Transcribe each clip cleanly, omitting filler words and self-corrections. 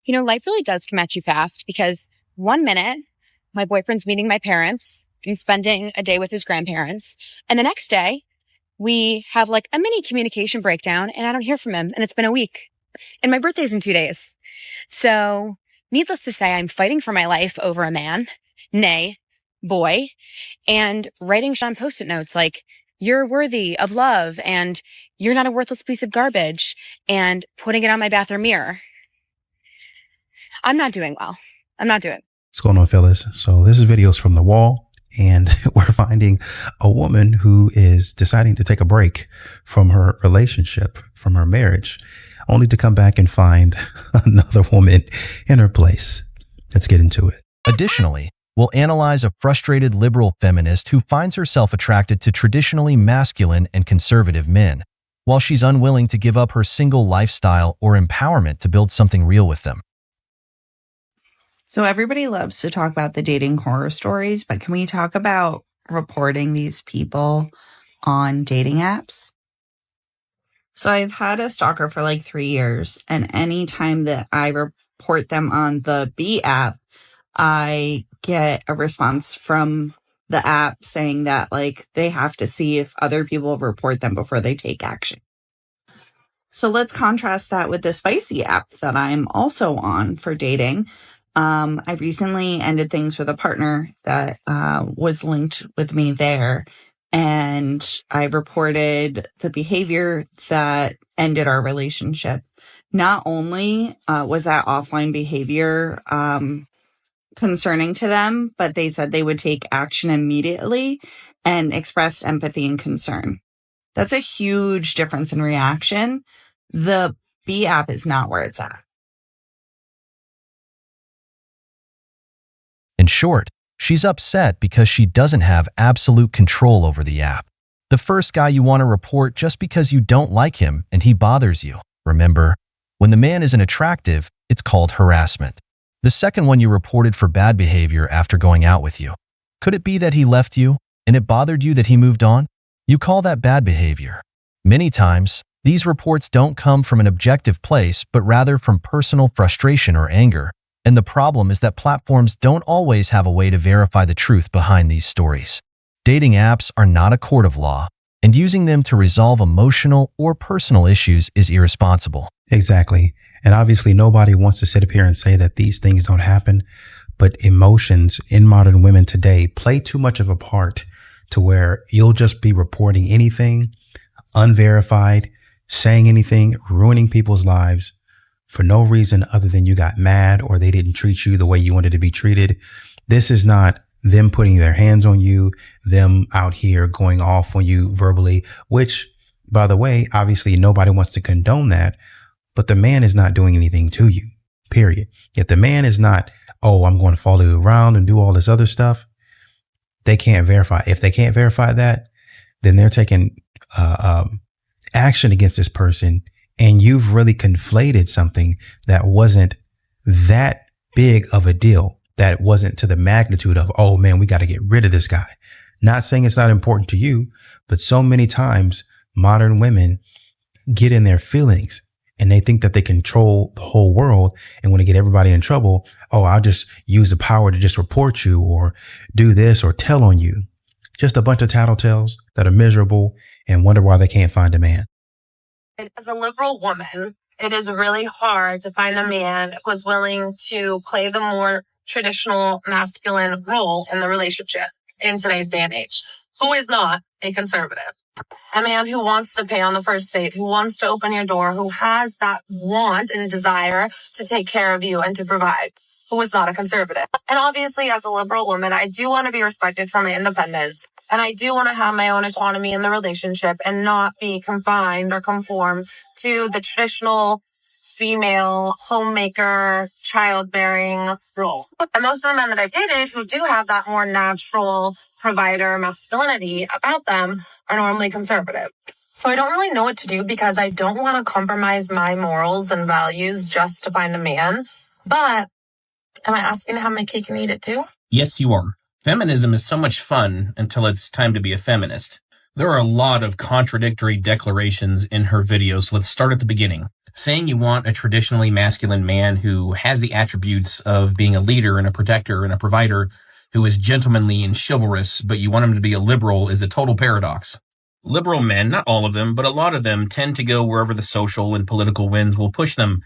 Life really does come at you fast because one minute my boyfriend's meeting my parents and spending a day with his grandparents. And the next day we have like a mini communication breakdown and I don't hear from him. And it's been a week and my birthday's in 2 days. So needless to say, I'm fighting for my life over a man, nay, boy, and writing on Post-it notes like, you're worthy of love and you're not a worthless piece of garbage, and putting it on my bathroom mirror. I'm not doing well. I'm not doing. What's going on, fellas? So this is videos from the wall, and we're finding a woman who is deciding to take a break from her relationship, from her marriage, only to come back and find another woman in her place. Let's get into it. Additionally, we'll analyze a frustrated liberal feminist who finds herself attracted to traditionally masculine and conservative men, while she's unwilling to give up her single lifestyle or empowerment to build something real with them. So everybody loves to talk about the dating horror stories, but can we talk about reporting these people on dating apps? So I've had a stalker for like 3 years, and anytime that I report them on the B app, I get a response from the app saying that like they have to see if other people report them before they take action. So let's contrast that with the Spicy app that I'm also on for dating. I recently ended things with a partner that was linked with me there, and I reported the behavior that ended our relationship. Not only was that offline behavior concerning to them, but they said they would take action immediately and expressed empathy and concern. That's a huge difference in reaction. The B app is not where it's at. In short, she's upset because she doesn't have absolute control over the app. The first guy you want to report just because you don't like him and he bothers you. Remember, when the man isn't attractive, it's called harassment. The second one you reported for bad behavior after going out with you. Could it be that he left you and it bothered you that he moved on? You call that bad behavior. Many times, these reports don't come from an objective place, but rather from personal frustration or anger. And the problem is that platforms don't always have a way to verify the truth behind these stories. Dating apps are not a court of law, and using them to resolve emotional or personal issues is irresponsible. Exactly. And obviously nobody wants to sit up here and say that these things don't happen, but emotions in modern women today play too much of a part to where you'll just be reporting anything, unverified, saying anything, ruining people's lives for no reason other than you got mad or they didn't treat you the way you wanted to be treated. This is not them putting their hands on you, them out here going off on you verbally, which, by the way, obviously nobody wants to condone that, but the man is not doing anything to you, period. If the man is not, oh, I'm going to follow you around and do all this other stuff, they can't verify. If they can't verify that, then they're taking action against this person. And you've really conflated something that wasn't that big of a deal, that wasn't to the magnitude of, oh man, we got to get rid of this guy. Not saying it's not important to you, but so many times modern women get in their feelings and they think that they control the whole world and want to get everybody in trouble. Oh, I'll just use the power to just report you or do this or tell on you. Just a bunch of tattletales that are miserable and wonder why they can't find a man. As a liberal woman, it is really hard to find a man who is willing to play the more traditional masculine role in the relationship in today's day and age. Who is not a conservative? A man who wants to pay on the first date, who wants to open your door, who has that want and desire to take care of you and to provide. Who is not a conservative? And obviously, as a liberal woman, I do want to be respected for my independence. And I do want to have my own autonomy in the relationship and not be confined or conform to the traditional female homemaker, childbearing role. And most of the men that I've dated who do have that more natural provider masculinity about them are normally conservative. So I don't really know what to do because I don't want to compromise my morals and values just to find a man. But am I asking to have my cake and eat it too? Yes, you are. Feminism is so much fun until it's time to be a feminist. There are a lot of contradictory declarations in her videos, so let's start at the beginning. Saying you want a traditionally masculine man who has the attributes of being a leader and a protector and a provider, who is gentlemanly and chivalrous, but you want him to be a liberal, is a total paradox. Liberal men, not all of them, but a lot of them, tend to go wherever the social and political winds will push them.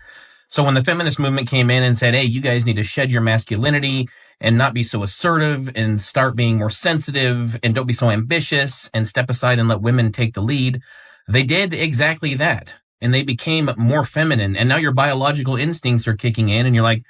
So when the feminist movement came in and said, hey, you guys need to shed your masculinity and not be so assertive and start being more sensitive and don't be so ambitious and step aside and let women take the lead, they did exactly that. And they became more feminine. And now your biological instincts are kicking in and you're like,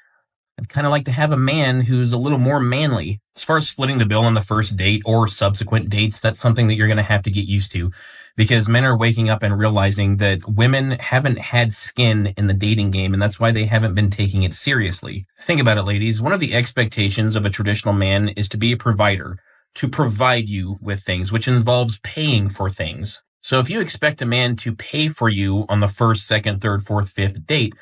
I'd kind of like to have a man who's a little more manly. As far as splitting the bill on the first date or subsequent dates, that's something that you're going to have to get used to, because men are waking up and realizing that women haven't had skin in the dating game, and that's why they haven't been taking it seriously. Think about it, ladies. One of the expectations of a traditional man is to be a provider, to provide you with things, which involves paying for things. So if you expect a man to pay for you on the first, second, third, fourth, fifth date,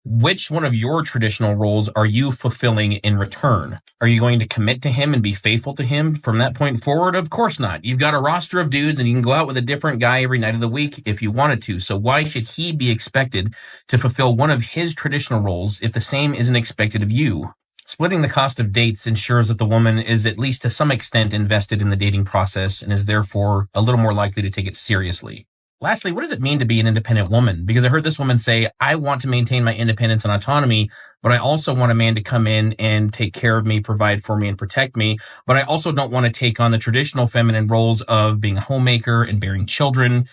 which one of your traditional roles are you fulfilling in return? Are you going to commit to him and be faithful to him from that point forward? Of course not. You've got a roster of dudes and you can go out with a different guy every night of the week if you wanted to. So why should he be expected to fulfill one of his traditional roles if the same isn't expected of you? Splitting the cost of dates ensures that the woman is at least to some extent invested in the dating process and is therefore a little more likely to take it seriously. Lastly, what does it mean to be an independent woman? Because I heard this woman say, I want to maintain my independence and autonomy, but I also want a man to come in and take care of me, provide for me, and protect me. But I also don't want to take on the traditional feminine roles of being a homemaker and bearing children.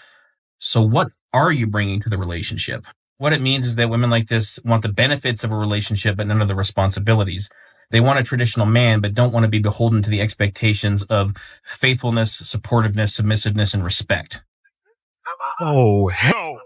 So what are you bringing to the relationship? What it means is that women like this want the benefits of a relationship, but none of the responsibilities. They want a traditional man, but don't want to be beholden to the expectations of faithfulness, supportiveness, submissiveness, and respect. Oh, hell.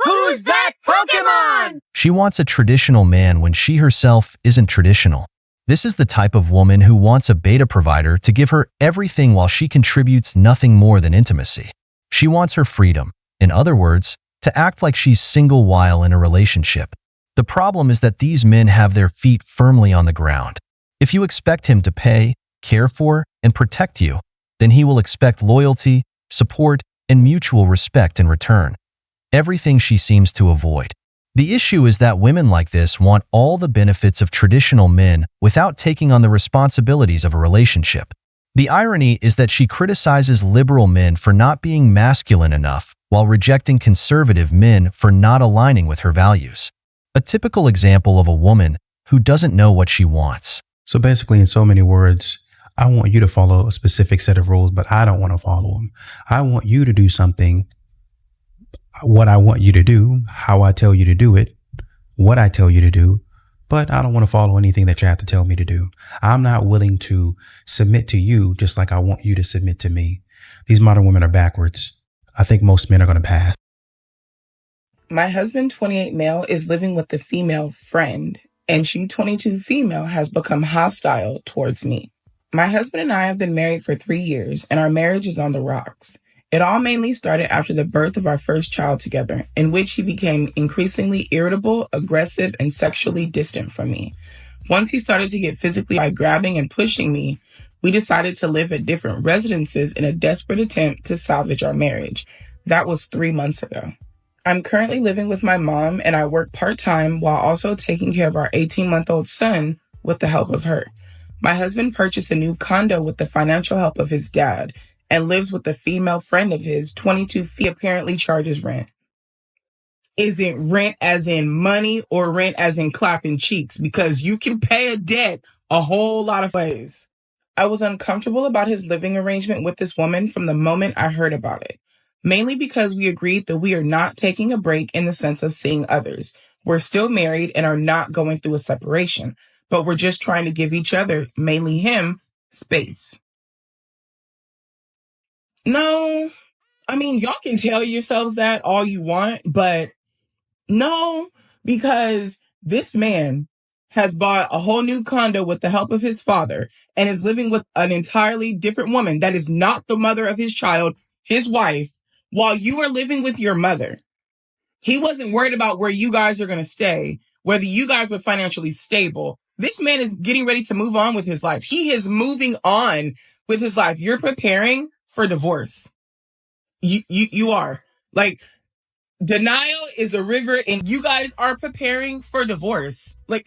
Who's that Pokemon? She wants a traditional man when she herself isn't traditional. This is the type of woman who wants a beta provider to give her everything while she contributes nothing more than intimacy. She wants her freedom. In other words, to act like she's single while in a relationship. The problem is that these men have their feet firmly on the ground. If you expect him to pay, care for, and protect you, then he will expect loyalty, support, and mutual respect in return. Everything she seems to avoid. The issue is that women like this want all the benefits of traditional men without taking on the responsibilities of a relationship. The irony is that she criticizes liberal men for not being masculine enough, while rejecting conservative men for not aligning with her values. A typical example of a woman who doesn't know what she wants. So basically, in so many words, I want you to follow a specific set of rules, but I don't want to follow them. I want you to do something, what I want you to do, how I tell you to do it, what I tell you to do, but I don't want to follow anything that you have to tell me to do. I'm not willing to submit to you just like I want you to submit to me. These modern women are backwards. I think most men are going to pass. My husband, 28 male, is living with the female friend, and she, 22 female, has become hostile towards me. My husband and I have been married for 3 years, and our marriage is on the rocks. It all mainly started after the birth of our first child together, in which he became increasingly irritable, aggressive, and sexually distant from me. Once he started to get physically by grabbing and pushing me, we decided to live at different residences in a desperate attempt to salvage our marriage. That was 3 months ago. I'm currently living with my mom, and I work part-time while also taking care of our 18-month-old son with the help of her. My husband purchased a new condo with the financial help of his dad and lives with a female friend of his, 22 feet, apparently charges rent. Is it rent as in money or rent as in clapping cheeks? Because you can pay a debt a whole lot of ways. I was uncomfortable about his living arrangement with this woman from the moment I heard about it, mainly because we agreed that we are not taking a break in the sense of seeing others. We're still married and are not going through a separation, but we're just trying to give each other, mainly him, space. No, I mean, y'all can tell yourselves that all you want, but no, because this man has bought a whole new condo with the help of his father and is living with an entirely different woman that is not the mother of his child, his wife, while you are living with your mother. He wasn't worried about where you guys are going to stay, whether you guys were financially stable. This man is getting ready to move on with his life. He is moving on with his life. You're preparing for divorce. You are. Like, Denial is a rigor, and you guys are preparing for divorce. Like,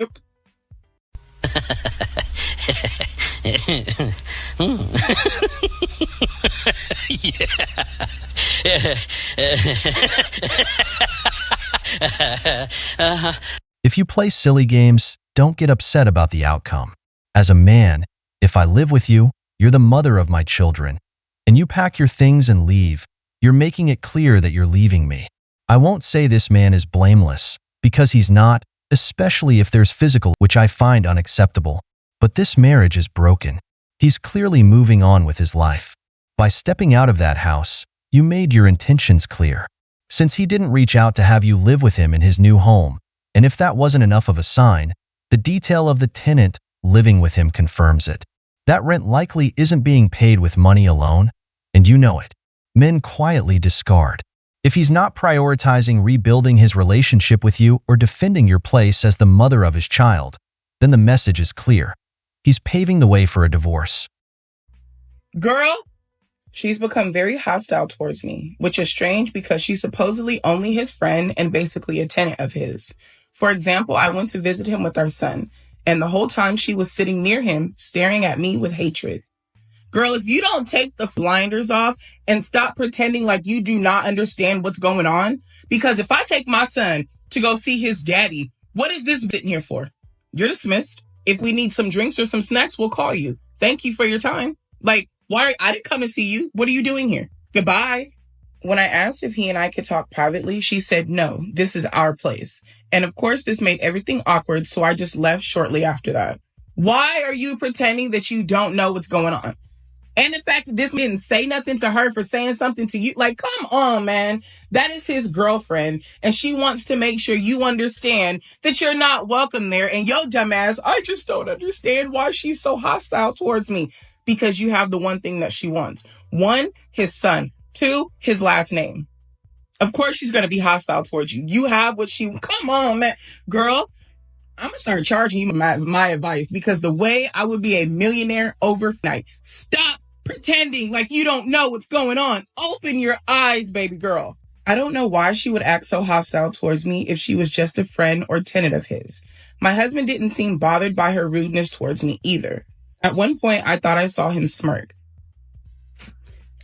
If you play silly games, don't get upset about the outcome. As a man, if I live with you, you're the mother of my children, and you pack your things and leave, you're making it clear that you're leaving me. I won't say this man is blameless, because he's not, especially if there's physical, which I find unacceptable. But this marriage is broken. He's clearly moving on with his life. By stepping out of that house, you made your intentions clear. Since he didn't reach out to have you live with him in his new home, and if that wasn't enough of a sign, the detail of the tenant living with him confirms it. That rent likely isn't being paid with money alone, and you know it. Men quietly discard. If he's not prioritizing rebuilding his relationship with you or defending your place as the mother of his child, then the message is clear. He's paving the way for a divorce. girl, she's become very hostile towards me, which is strange because she's supposedly only his friend and basically a tenant of his. For example, I went to visit him with our son, and the whole time she was sitting near him, staring at me with hatred. Girl, if you don't take the blinders off and stop pretending like you do not understand what's going on, because if I take my son to go see his daddy, what is this sitting here for? You're dismissed. If we need some drinks or some snacks, we'll call you. Thank you for your time. Like, why? I didn't come and see you. What are you doing here? Goodbye. When I asked if he and I could talk privately, she said, no, this is our place. And of course, this made everything awkward, so I just left shortly after that. Why are you pretending that you don't know what's going on? And the fact that this man didn't say nothing to her for saying something to you, like, come on, man. That is his girlfriend. And she wants to make sure you understand that you're not welcome there. And yo, dumbass, I just don't understand why she's so hostile towards me. Because you have the one thing that she wants. 1, his son. 2, his last name. Of course she's going to be hostile towards you. You have what she... Come on, man. Girl, I'm going to start charging you my advice because the way I would be a millionaire overnight. Stop pretending like you don't know what's going on. Open your eyes, baby girl. I don't know why she would act so hostile towards me if she was just a friend or tenant of his. My husband didn't seem bothered by her rudeness towards me either. At one point, I thought I saw him smirk.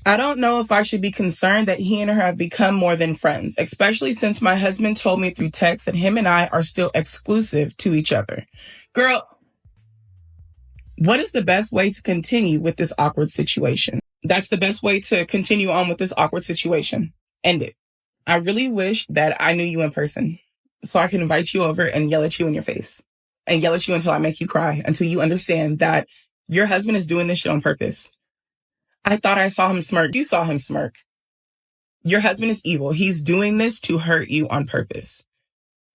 I don't know if I should be concerned that he and her have become more than friends, especially since my husband told me through text that him and I are still exclusive to each other. Girl, what is the best way to continue with this awkward situation? That's the best way to continue on with this awkward situation. End it. I really wish that I knew you in person so I can invite you over and yell at you in your face and yell at you until I make you cry, until you understand that your husband is doing this shit on purpose. I thought I saw him smirk. You saw him smirk. Your husband is evil. He's doing this to hurt you on purpose.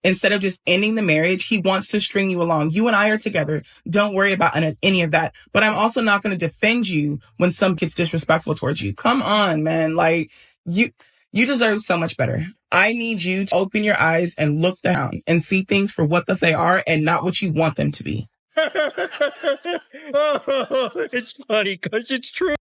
Instead of just ending the marriage, he wants to string you along. You and I are together. Don't worry about any of that. But I'm also not going to defend you when some gets disrespectful towards you. Come on, man. Like, you deserve so much better. I need you to open your eyes and look down and see things for what they are and not what you want them to be. Oh, it's funny because it's true.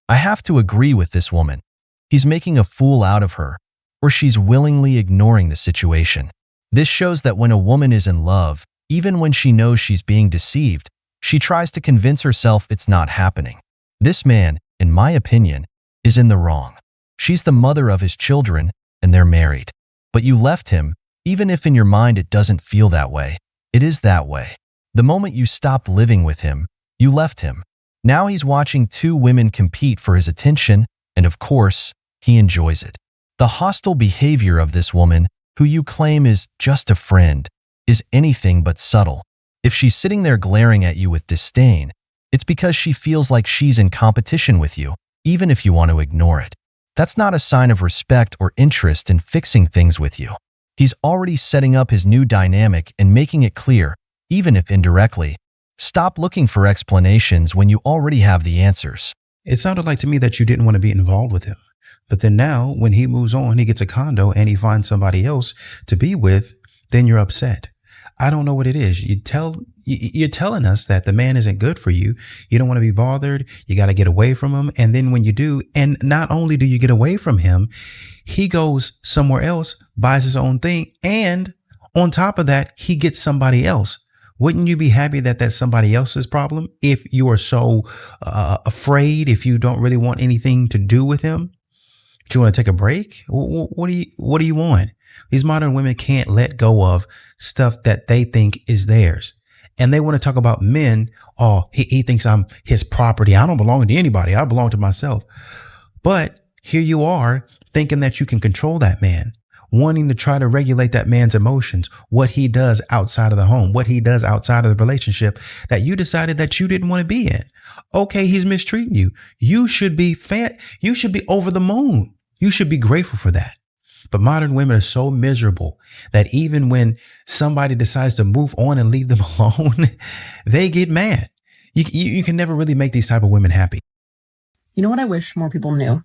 I have to agree with this woman. He's making a fool out of her, or she's willingly ignoring the situation. This shows that when a woman is in love, even when she knows she's being deceived, she tries to convince herself it's not happening. This man, in my opinion, is in the wrong. She's the mother of his children, and they're married. But you left him, even if in your mind it doesn't feel that way. It is that way. The moment you stopped living with him, you left him. Now he's watching 2 women compete for his attention, and of course, he enjoys it. The hostile behavior of this woman, who you claim is just a friend, is anything but subtle. If she's sitting there glaring at you with disdain, it's because she feels like she's in competition with you, even if you want to ignore it. That's not a sign of respect or interest in fixing things with you. He's already setting up his new dynamic and making it clear, even if indirectly. Stop looking for explanations when you already have the answers. It sounded like to me that you didn't want to be involved with him. But then now, when he moves on, he gets a condo and he finds somebody else to be with, then you're upset. I don't know what it is. You're telling us that the man isn't good for you. You don't want to be bothered. You got to get away from him. And then when you do, and not only do you get away from him, he goes somewhere else, buys his own thing. And on top of that, he gets somebody else. Wouldn't you be happy that that's somebody else's problem if you are so afraid, if you don't really want anything to do with him? Do you want to take a break? What do you want? These modern women can't let go of stuff that they think is theirs. And they want to talk about men. Oh, he thinks I'm his property. I don't belong to anybody. I belong to myself. But here you are thinking that you can control that man, wanting to try to regulate that man's emotions, what he does outside of the home, what he does outside of the relationship that you decided that you didn't want to be in. Okay, he's mistreating you. You should be you should be over the moon. You should be grateful for that. But modern women are so miserable that even when somebody decides to move on and leave them alone, they get mad. You can never really make these type of women happy. You know what I wish more people knew?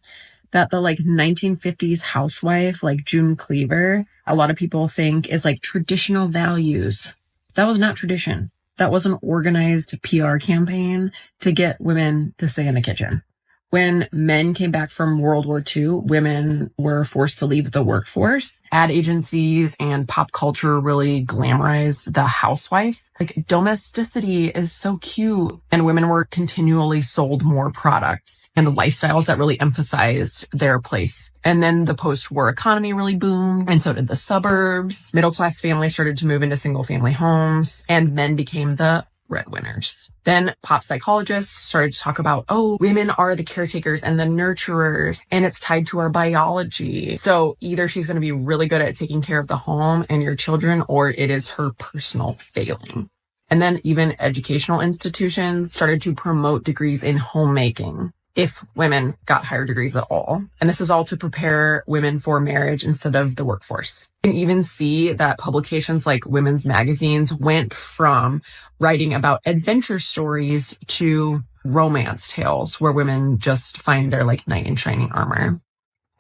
That the 1950s housewife, like June Cleaver, a lot of people think is traditional values. That was not tradition. That was an organized PR campaign to get women to stay in the kitchen. When men came back from World War II, women were forced to leave the workforce. Ad agencies and pop culture really glamorized the housewife. Domesticity is so cute. And women were continually sold more products and lifestyles that really emphasized their place. And then the post-war economy really boomed, and so did the suburbs. Middle-class families started to move into single-family homes, and men became the breadwinners. Then pop psychologists started to talk about, women are the caretakers and the nurturers, and it's tied to our biology. So either she's going to be really good at taking care of the home and your children, or it is her personal failing. And then even educational institutions started to promote degrees in homemaking, if women got higher degrees at all. And this is all to prepare women for marriage instead of the workforce. You can even see that publications like women's magazines went from writing about adventure stories to romance tales where women just find their knight in shining armor.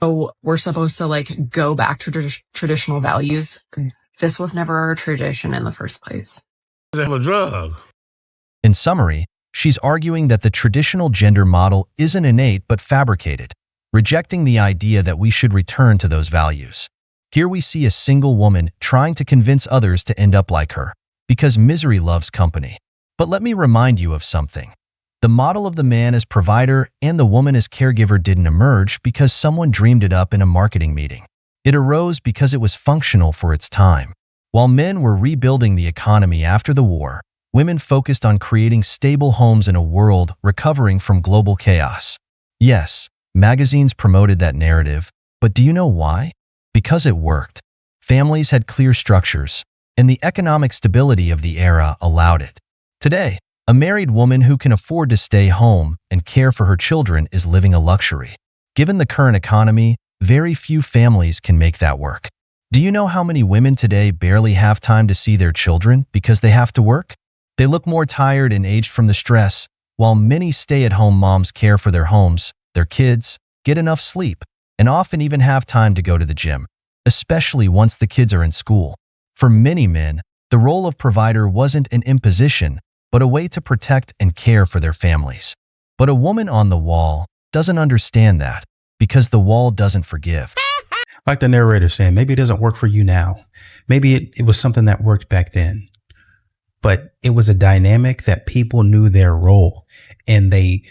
So we're supposed to go back to traditional values. This was never a tradition in the first place. They have a drug. In summary, she's arguing that the traditional gender model isn't innate but fabricated, rejecting the idea that we should return to those values. Here we see a single woman trying to convince others to end up like her, because misery loves company. But let me remind you of something. The model of the man as provider and the woman as caregiver didn't emerge because someone dreamed it up in a marketing meeting. It arose because it was functional for its time. While men were rebuilding the economy after the war, women focused on creating stable homes in a world recovering from global chaos. Yes, magazines promoted that narrative, but do you know why? Because it worked. Families had clear structures, and the economic stability of the era allowed it. Today, a married woman who can afford to stay home and care for her children is living a luxury. Given the current economy, very few families can make that work. Do you know how many women today barely have time to see their children because they have to work? They look more tired and aged from the stress, while many stay-at-home moms care for their homes, their kids, get enough sleep, and often even have time to go to the gym, especially once the kids are in school. For many men, the role of provider wasn't an imposition, but a way to protect and care for their families. But a woman on the wall doesn't understand that, because the wall doesn't forgive. Like the narrator saying, maybe it doesn't work for you now. Maybe it was something that worked back then. But it was a dynamic that people knew their role, and they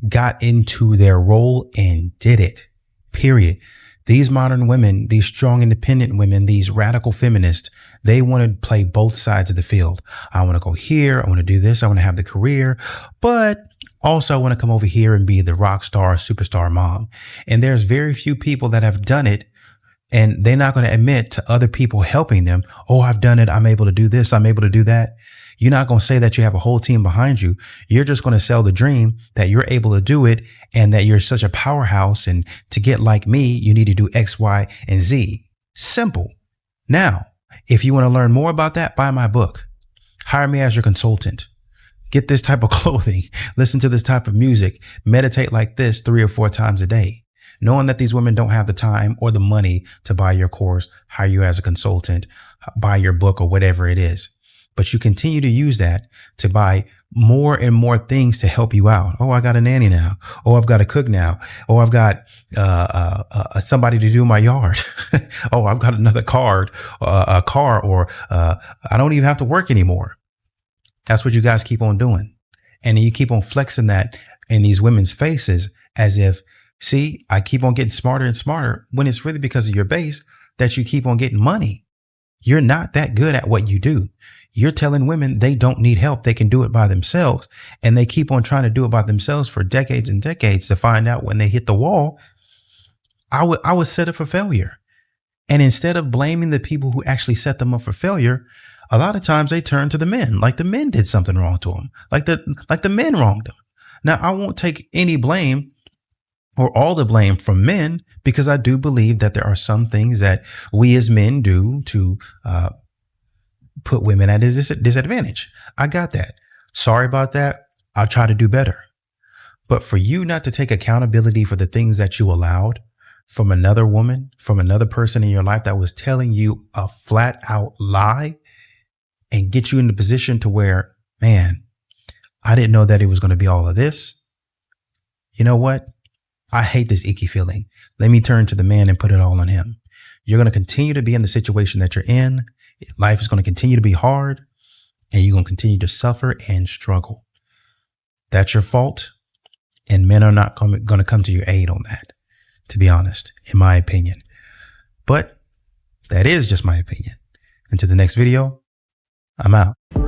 got into their role and did it, period. These modern women, these strong, independent women, these radical feminists, they want to play both sides of the field. I want to go here. I want to do this. I want to have the career, but also I want to come over here and be the rock star, superstar mom. And there's very few people that have done it, and they're not going to admit to other people helping them. Oh, I've done it. I'm able to do this. I'm able to do that. You're not going to say that you have a whole team behind you. You're just going to sell the dream that you're able to do it and that you're such a powerhouse. And to get like me, you need to do X, Y, and Z. Simple. Now, if you want to learn more about that, buy my book. Hire me as your consultant. Get this type of clothing. Listen to this type of music. Meditate like this 3 or 4 times a day. knowing that these women don't have the time or the money to buy your course, hire you as a consultant, buy your book or whatever it is. But you continue to use that to buy more and more things to help you out. Oh, I got a nanny now. Oh, I've got a cook now. Oh, I've got somebody to do my yard. Oh, I've got another car, or I don't even have to work anymore. That's what you guys keep on doing. And you keep on flexing that in these women's faces as if, see, I keep on getting smarter and smarter, when it's really because of your base that you keep on getting money. You're not that good at what you do. You're telling women they don't need help. They can do it by themselves. And they keep on trying to do it by themselves for decades and decades to find out when they hit the wall, I was set up for failure. And instead of blaming the people who actually set them up for failure, a lot of times they turn to the men, like the men did something wrong to them, like the men wronged them. Now, I won't take any blame or all the blame from men, because I do believe that there are some things that we as men do to put women at a disadvantage. I got that. Sorry about that. I'll try to do better. But for you not to take accountability for the things that you allowed from another woman, from another person in your life that was telling you a flat out lie and get you in the position to where, man, I didn't know that it was going to be all of this. You know what? I hate this icky feeling. Let me turn to the man and put it all on him. You're going to continue to be in the situation that you're in. Life is going to continue to be hard, and you're going to continue to suffer and struggle. That's your fault. And men are not going to come to your aid on that, to be honest, in my opinion. But that is just my opinion. Until the next video, I'm out.